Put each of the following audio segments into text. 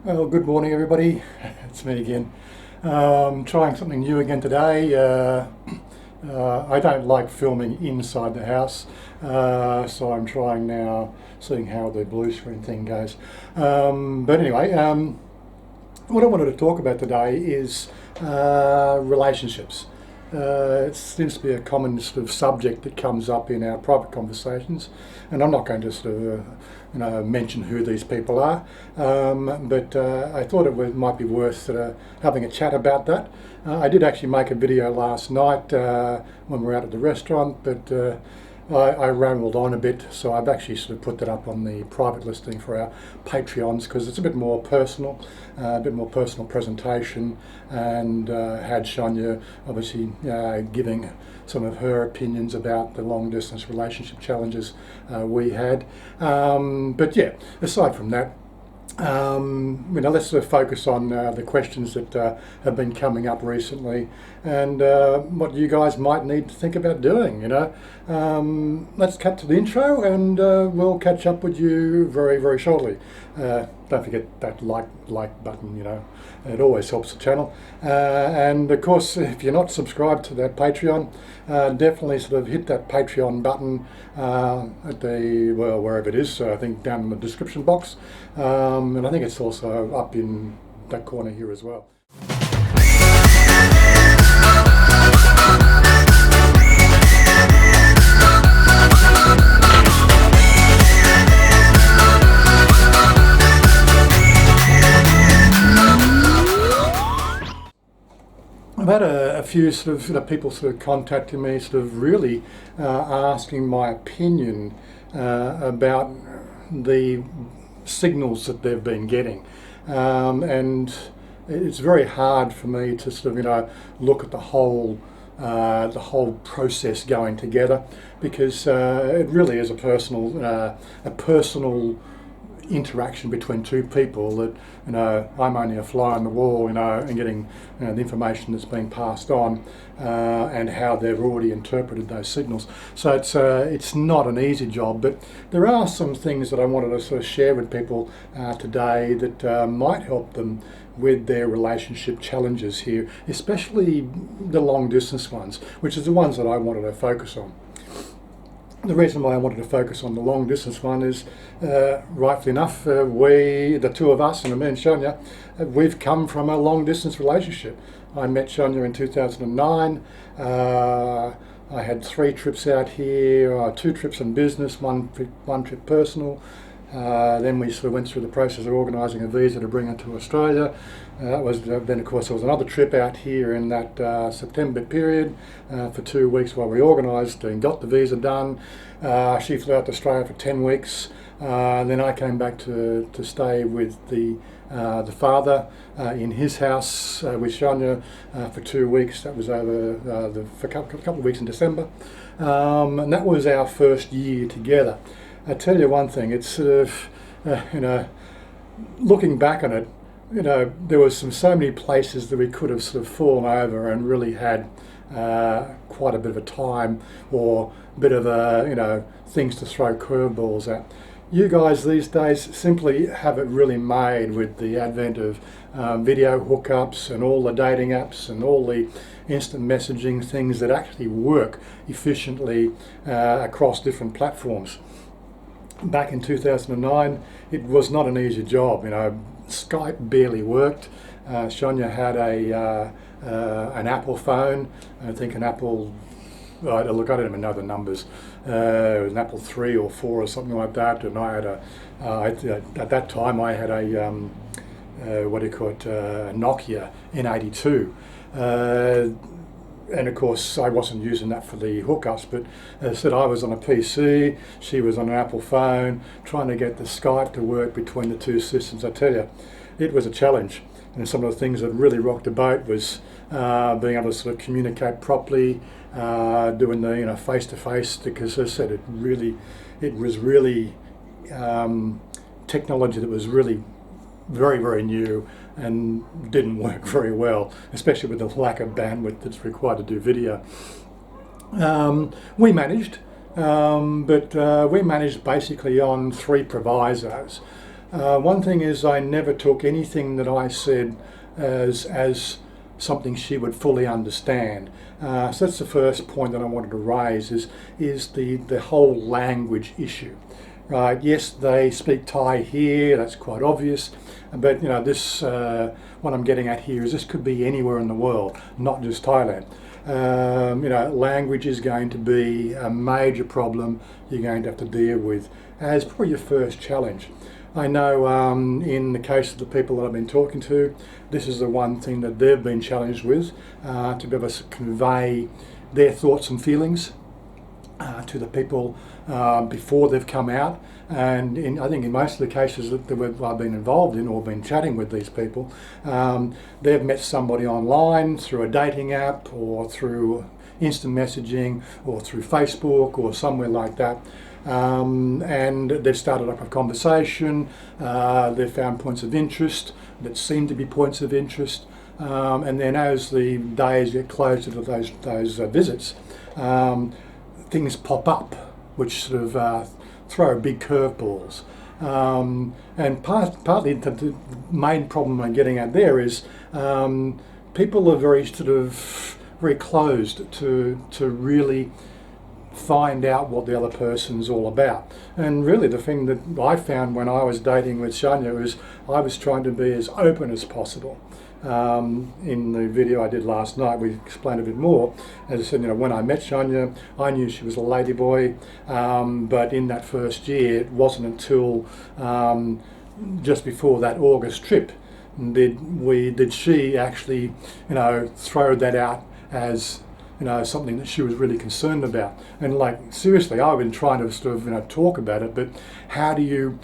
Well, good morning, everybody. It's me again. Trying something new again today. I don't like filming inside the house, so I'm trying now, seeing how the blue screen thing goes. But anyway, what I wanted to talk about today is relationships. It seems to be a common sort of subject that comes up in our private conversations, and I'm not going to sort of mention who these people are, but I thought might be worth having a chat about that. I did actually make a video last night when we were out at the restaurant, but I rambled on a bit, so I've actually sort of put that up on the private listing for our Patreons because it's a bit more personal, presentation, and had Sonia obviously giving some of her opinions about the long distance relationship challenges we had. But yeah, aside from that, let's sort of focus on the questions that have been coming up recently and what you guys might need to think about doing. Let's cut to the intro and we'll catch up with you very, very shortly. Don't forget that like button, it always helps the channel. And of course, if you're not subscribed to that Patreon, definitely sort of hit that Patreon button at wherever it is. So I think down in the description box. And I think it's also up in that corner here as well. I've had a few sort of people sort of contacting me, sort of really asking my opinion about the signals that they've been getting, and it's very hard for me to sort of look at the whole process going together, because it really is a personal interaction between two people that I'm only a fly on the wall, and getting the information that's being passed on and how they've already interpreted those signals. So it's not an easy job, but there are some things that I wanted to sort of share with people today that might help them with their relationship challenges here, especially the long distance ones, which is the ones that I wanted to focus on. The reason why I wanted to focus on the long distance one is, rightfully enough, the two of us, and me and Sonia, we've come from a long distance relationship. I met Sonia in 2009. I had 3 trips out here, 2 trips in business, one trip personal. Then we sort of went through the process of organising a visa to bring her to Australia. Then of course there was another trip out here in that September period for 2 weeks while we organised and got the visa done. She flew out to Australia for 10 weeks. Then I came back to stay with the father in his house with Sonia for 2 weeks. That was over for a couple of weeks in December, and that was our first year together. I tell you one thing, it's sort of, looking back on it, there was so many places that we could have sort of fallen over and really had quite a bit of a time, or a bit of things to throw curveballs at. You guys these days simply have it really made with the advent of video hookups and all the dating apps and all the instant messaging things that actually work efficiently across different platforms. Back in 2009, it was not an easy job. Skype barely worked. Sonia had an Apple phone. I think an Apple. Look, I don't even know the numbers. It was an Apple 3 or 4 or something like that. And I had at that time I had a Nokia N82. And of course I wasn't using that for the hookups, but as I said, I was on a PC, she was on an Apple phone, trying to get the Skype to work between the two systems. I tell you, it was a challenge. And some of the things that really rocked the boat was being able to sort of communicate properly, doing the face-to-face, because as I said, it was really technology that was really very, very new and didn't work very well, especially with the lack of bandwidth that's required to do video. We managed, but we managed basically on 3 provisos. One thing is I never took anything that I said as something she would fully understand. So that's the first point that I wanted to raise is the whole language issue. Right? Yes, they speak Thai here. That's quite obvious. But this what I'm getting at here is this could be anywhere in the world, not just Thailand. Language is going to be a major problem you're going to have to deal with as probably your first challenge. I know in the case of the people that I've been talking to, this is the one thing that they've been challenged with, to be able to convey their thoughts and feelings to the people before they've come out. And I think in most of the cases that I've been involved in or been chatting with these people, they've met somebody online through a dating app or through instant messaging or through Facebook or somewhere like that. And they've started up a conversation, they've found points of interest that seem to be points of interest, and then as the days get closer to those visits, things pop up which sort of throw big curveballs. And partly the main problem I'm getting at there is people are very closed to really find out what the other person's all about. And really the thing that I found when I was dating with Shania is I was trying to be as open as possible. In the video I did last night, we explained a bit more. As I said, when I met Shania, I knew she was a ladyboy, but in that first year, it wasn't until just before that August trip did she actually, throw that out as something that she was really concerned about. And seriously, I've been trying to sort of talk about it, but how do you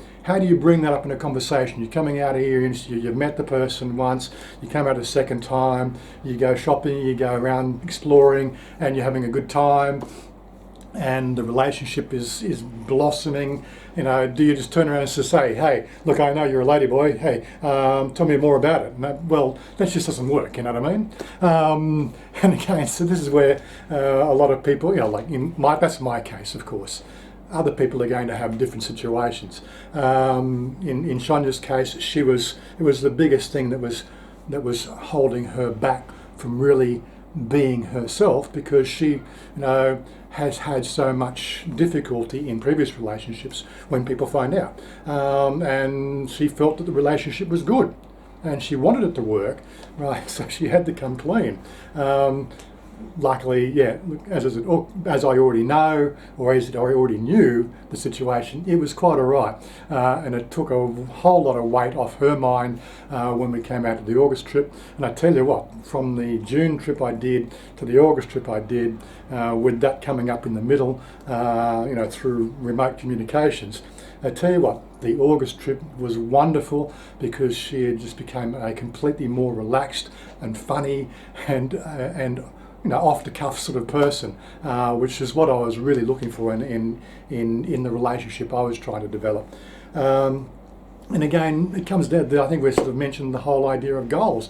bring that up in a conversation? You're coming out here and you've met the person once, you come out a second time, you go shopping, you go around exploring, and you're having a good time, and the relationship is blossoming. Do you just turn around and say, hey, look, I know you're a ladyboy, hey, tell me more about it? Well, that just doesn't work, you know what I mean? And again, so this is where a lot of people, that's my case, of course. Other people are going to have different situations. In Shania's case, it was the biggest thing that was holding her back from really being herself, because she, has had so much difficulty in previous relationships when people find out. And she felt that the relationship was good and she wanted it to work, right? So she had to come clean. Luckily, as I already know, or as I already knew the situation, it was quite all right. And it took a whole lot of weight off her mind when we came out to the August trip. And I tell you what, from the June trip I did to the August trip I did, with that coming up in the middle, through remote communications, I tell you what, the August trip was wonderful because she had just become a completely more relaxed and funny and off the cuff sort of person, which is what I was really looking for in the relationship I was trying to develop. And again, it comes down to, I think we sort of mentioned the whole idea of goals.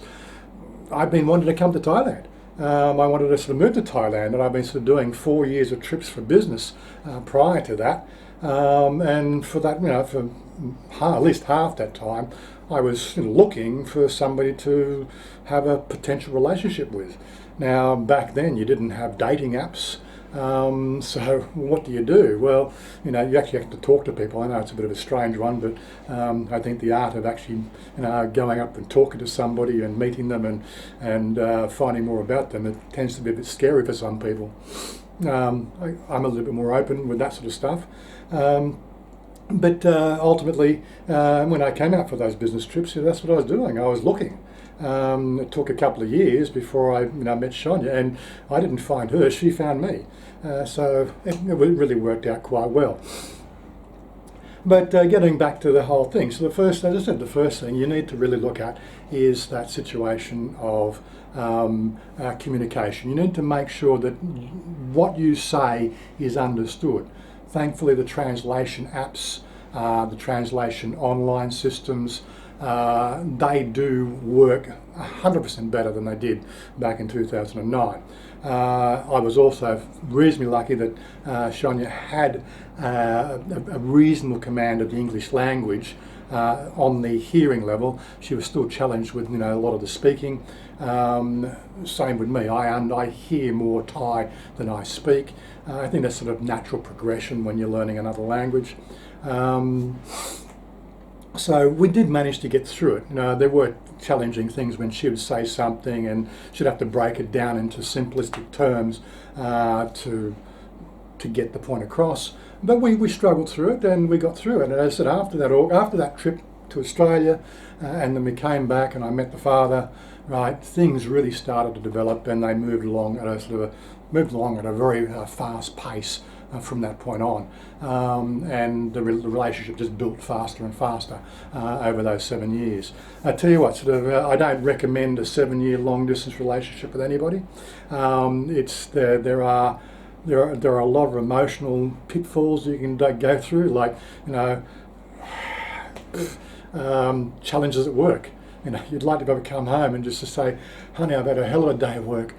I've been wanting to come to Thailand. I wanted to sort of move to Thailand, and I've been sort of doing 4 years of trips for business prior to that. And for that, for at least half that time, I was looking for somebody to have a potential relationship with. Now, back then you didn't have dating apps, so what do? Well, you actually have to talk to people. I know it's a bit of a strange one, but I think the art of actually, going up and talking to somebody and meeting them and finding more about them, it tends to be a bit scary for some people. I'm a little bit more open with that sort of stuff. But ultimately, when I came out for those business trips, that's what I was doing. I was looking. It took a couple of years before I met Shania, and I didn't find her, she found me. So it really worked out quite well. But getting back to the whole thing, so as I said, the first thing you need to really look at is that situation of communication. You need to make sure that what you say is understood. Thankfully, the translation apps, the translation online systems, they do work 100% better than they did back in 2009. I was also reasonably lucky that Shania had a reasonable command of the English language, on the hearing level, she was still challenged with a lot of the speaking. Same with me. I hear more Thai than I speak. I think that's sort of natural progression when you're learning another language. So we did manage to get through it. There were challenging things when she would say something and she'd have to break it down into simplistic terms to get the point across. But we struggled through it and we got through it. And as I said, after that trip to Australia, and then we came back and I met the father, right, things really started to develop and they moved along at a very fast pace from that point on. And the relationship just built faster and faster over those 7 years. I tell you what, I don't recommend a 7-year long distance relationship with anybody. There are a lot of emotional pitfalls you can go through, like challenges at work. You'd like to be able to come home and just to say, honey, I've had a hell of a day of work.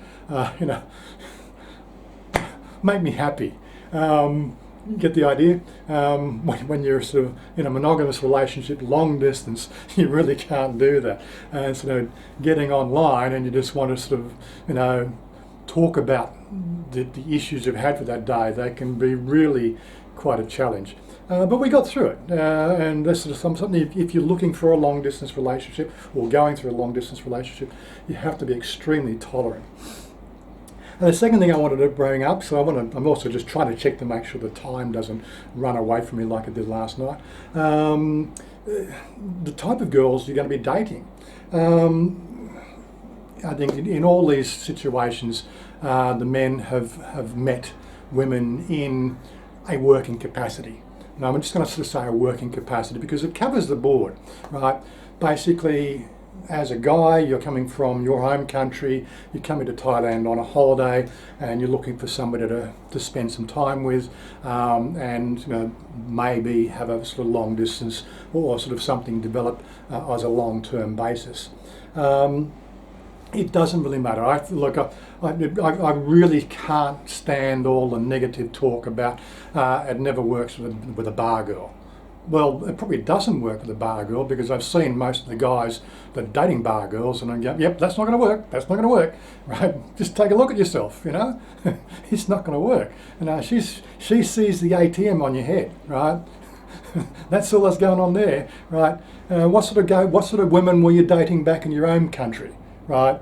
Make me happy. Get the idea? When you're sort of in a monogamous relationship, long distance, you really can't do that. And getting online and you just want to sort of, talk about the issues you've had for that day, they can be really quite a challenge. But we got through it, and that's sort of something. If you're looking for a long distance relationship or going through a long distance relationship, you have to be extremely tolerant. And the second thing I wanted to bring up, I'm also just trying to check to make sure the time doesn't run away from me like it did last night. The type of girls you're going to be dating. I think in all these situations, the men have met women in a working capacity. Now I'm just going to sort of say a working capacity because it covers the board, right? Basically, as a guy, you're coming from your home country, you're coming to Thailand on a holiday, and you're looking for somebody to spend some time with, and maybe have a sort of long distance or sort of something developed as a long-term basis. It doesn't really matter. I really can't stand all the negative talk about it never works with a bar girl. Well, it probably doesn't work with a bar girl because I've seen most of the guys that are dating bar girls and I'm going, yep, that's not going to work. That's not going to work, right? Just take a look at yourself, It's not going to work. She sees the ATM on your head, right? That's all that's going on there, right? What sort of women were you dating back in your own country, right?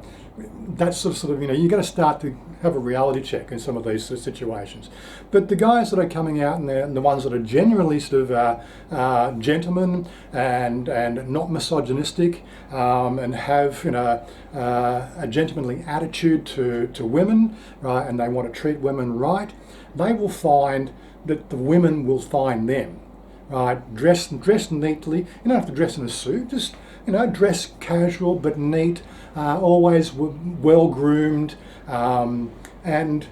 That's sort of you've got to start to have a reality check in some of these situations. But the guys that are coming out and the ones that are genuinely sort of gentlemen and not misogynistic and have a gentlemanly attitude to women, right? And they want to treat women right, they will find that the women will find them, right? Dressed neatly. You don't have to dress in a suit. Just dress casual but neat. Always well groomed, and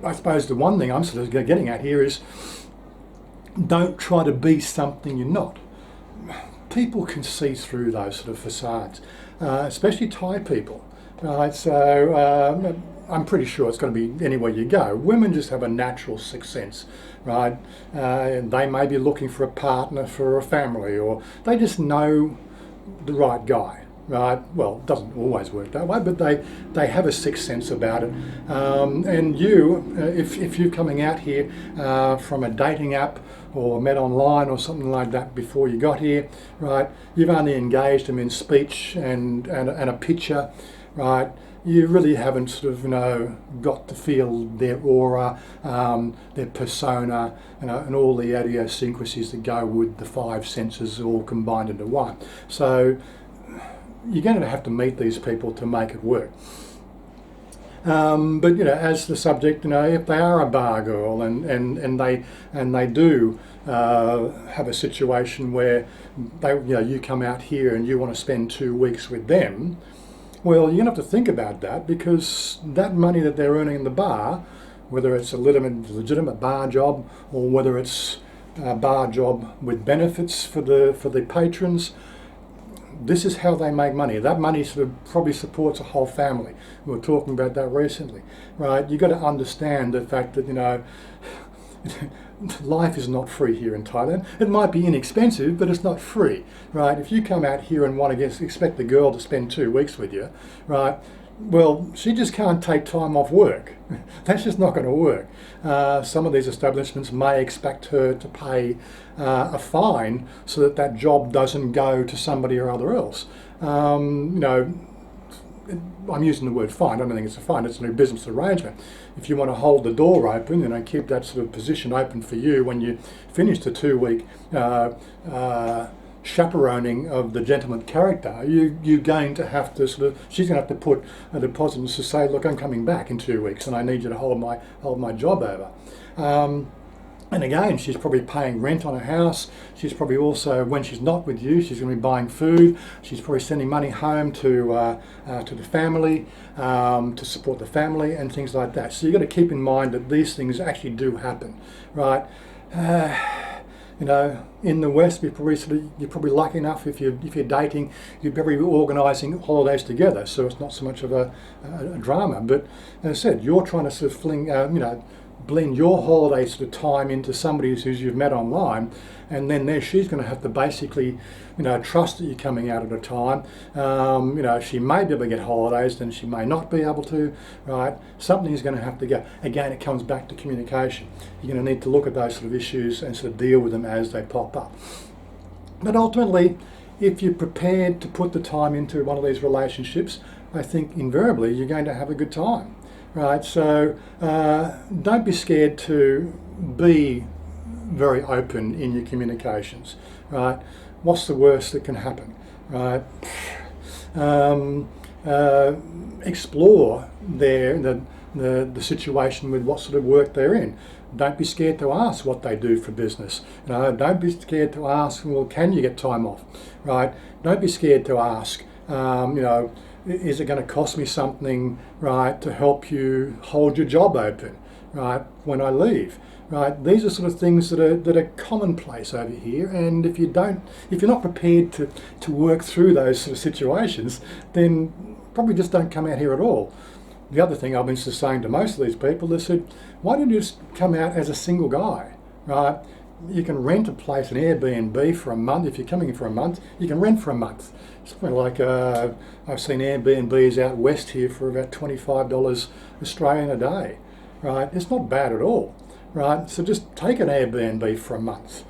I suppose the one thing I'm sort of getting at here is don't try to be something you're not. People can see through those sort of facades, especially Thai people. Right, so I'm pretty sure it's going to be anywhere you go. Women just have a natural sixth sense, right? They may be looking for a partner for a family, or they just know the right guy. Right. Well, it doesn't always work that way, but they have a sixth sense about it. And you, if you're coming out here from a dating app or met online or something like that before you got here, right? You've only engaged them in speech and a picture, right? You really haven't sort of got to feel their aura, their persona, and all the idiosyncrasies that go with the five senses all combined into one. So you're going to have to meet these people to make it work. But as the subject, if they are a bar girl and they do have a situation where you come out here and you want to spend 2 weeks with them, well, you're going to have to think about that because that money that they're earning in the bar, whether it's a legitimate bar job or whether it's a bar job with benefits for the patrons, this is how they make money. That money sort of probably supports a whole family. We were talking about that recently, right? You've got to understand the fact that, life is not free here in Thailand. It might be inexpensive, but it's not free, right? If you come out here and want to expect the girl to spend 2 weeks with you, right? Well, she just can't take time off work. That's just not going to work. Some of these establishments may expect her to pay a fine so that that job doesn't go to somebody or other else. You know, I'm using the word fine. I don't think it's a fine. It's a new business arrangement. If you want to hold the door open, you know, keep that sort of position open for you when you finish the 2 week chaperoning of the gentleman character, you're going to have to she's going to have to put a deposit to say, look, I'm coming back in 2 weeks and I need you to hold my job over. And again, she's probably paying rent on a house. She's probably also, when she's not with you, she's going to be buying food. She's probably sending money home to the family, to support the family and things like that. So you've got to keep in mind that these things actually do happen, right? You know, in the West, you're probably lucky enough if you're dating, you're probably organising holidays together, so it's not so much of a drama. But as I said, you're trying to sort of blend your holiday sort of time into somebody who you've met online, and then she's going to have to basically, you know, trust that you're coming out at a time. You know, she may be able to get holidays, then she may not be able to, right? Something's going to have to go. Again, it comes back to communication. You're going to need to look at those sort of issues and sort of deal with them as they pop up. But ultimately, if you're prepared to put the time into one of these relationships, I think invariably you're going to have a good time. Right, so don't be scared to be very open in your communications. Right, what's the worst that can happen? Right, explore the situation with what sort of work they're in. Don't be scared to ask what they do for business. You know, don't be scared to ask, well, can you get time off? Right, don't be scared to ask. You know, is it going to cost me something, right, to help you hold your job open, right, when I leave, right? These are sort of things that are commonplace over here, and if you're not prepared to work through those sort of situations, then probably just don't come out here at all. The other thing I've been saying to most of these people is said, why don't you just come out as a single guy, right? You can rent a place, an Airbnb for a month. If you're coming in for a month, you can rent for a month. Something like I've seen Airbnbs out west here for about $25 Australian a day, right? It's not bad at all, right? So just take an Airbnb for a month.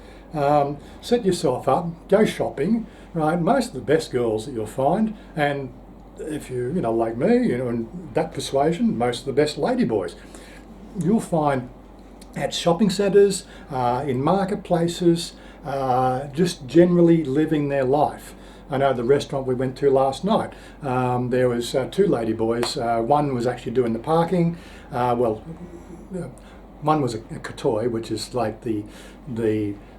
Set yourself up, go shopping, right? Most of the best girls that you'll find, and if you know like me, you know, and that persuasion, most of the best ladyboys, you'll find at shopping centres, in marketplaces, just generally living their life. I know the restaurant we went to last night, there was 2 ladyboys. One was actually doing the parking. One was a katoi, which is like the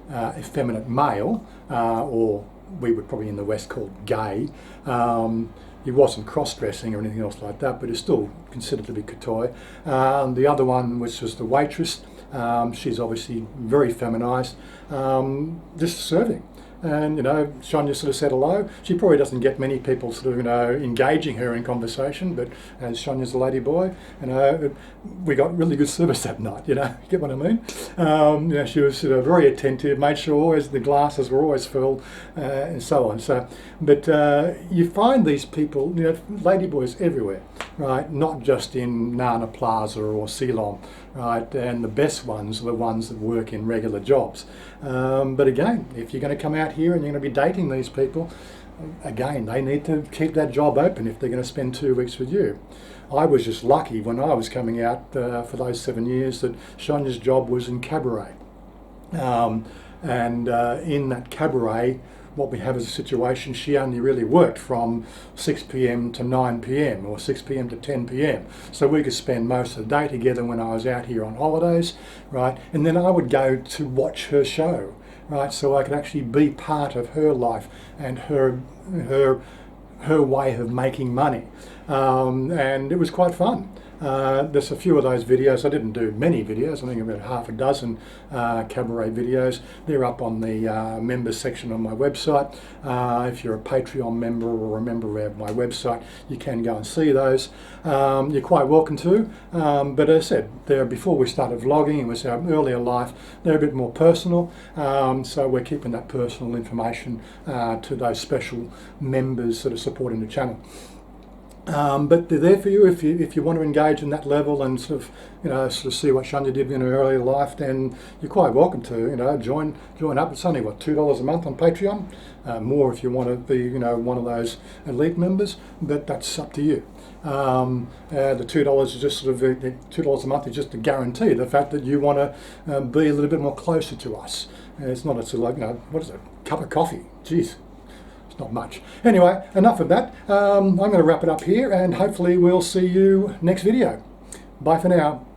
effeminate male, or we would probably in the West call gay. He wasn't cross-dressing or anything else like that, but it's still considered to be katoi. The other one, which was the waitress, she's obviously very feminised, just serving. And, you know, Sonia sort of said hello. She probably doesn't get many people sort of, you know, engaging her in conversation, but as Sonia's a lady boy, you know, we got really good service that night, you know, get what I mean? You know, she was sort of very attentive, made sure always the glasses were always filled, and so on. So, but you find these people, you know, lady boys everywhere, right? Not just in Nana Plaza or Ceylon, right? And the best ones are the ones that work in regular jobs. But again, if you're going to come out here and you're going to be dating these people, again, they need to keep that job open if they're going to spend 2 weeks with you. I was just lucky when I was coming out for those 7 years that Sonia's job was in cabaret. And in that cabaret, what we have is a situation, she only really worked from 6 p.m. to 9 p.m. or 6 p.m. to 10 p.m. So we could spend most of the day together when I was out here on holidays, right? And then I would go to watch her show, right? So I could actually be part of her life and her way of making money. and it was quite fun. There's a few of those videos. I didn't do many videos, I think about half a dozen cabaret videos. They're up on the members section on my website. If you're a Patreon member or a member of my website, you can go and see those. You're quite welcome to, but as I said, they're before we started vlogging, it was our earlier life, they're a bit more personal, so we're keeping that personal information to those special members that are supporting the channel. But they're there for you if you want to engage in that level and sort of see what Shania did in her earlier life. Then you're quite welcome to join up. It's only what, $2 a month on Patreon. More if you want to be one of those elite members, but that's up to you. The $2 is just sort of $2 a month is just to guarantee the fact that you want to be a little bit more closer to us. It's not like what is it, a cup of coffee? Jeez. Not much. Anyway, enough of that. I'm going to wrap it up here, and hopefully we'll see you next video. Bye for now.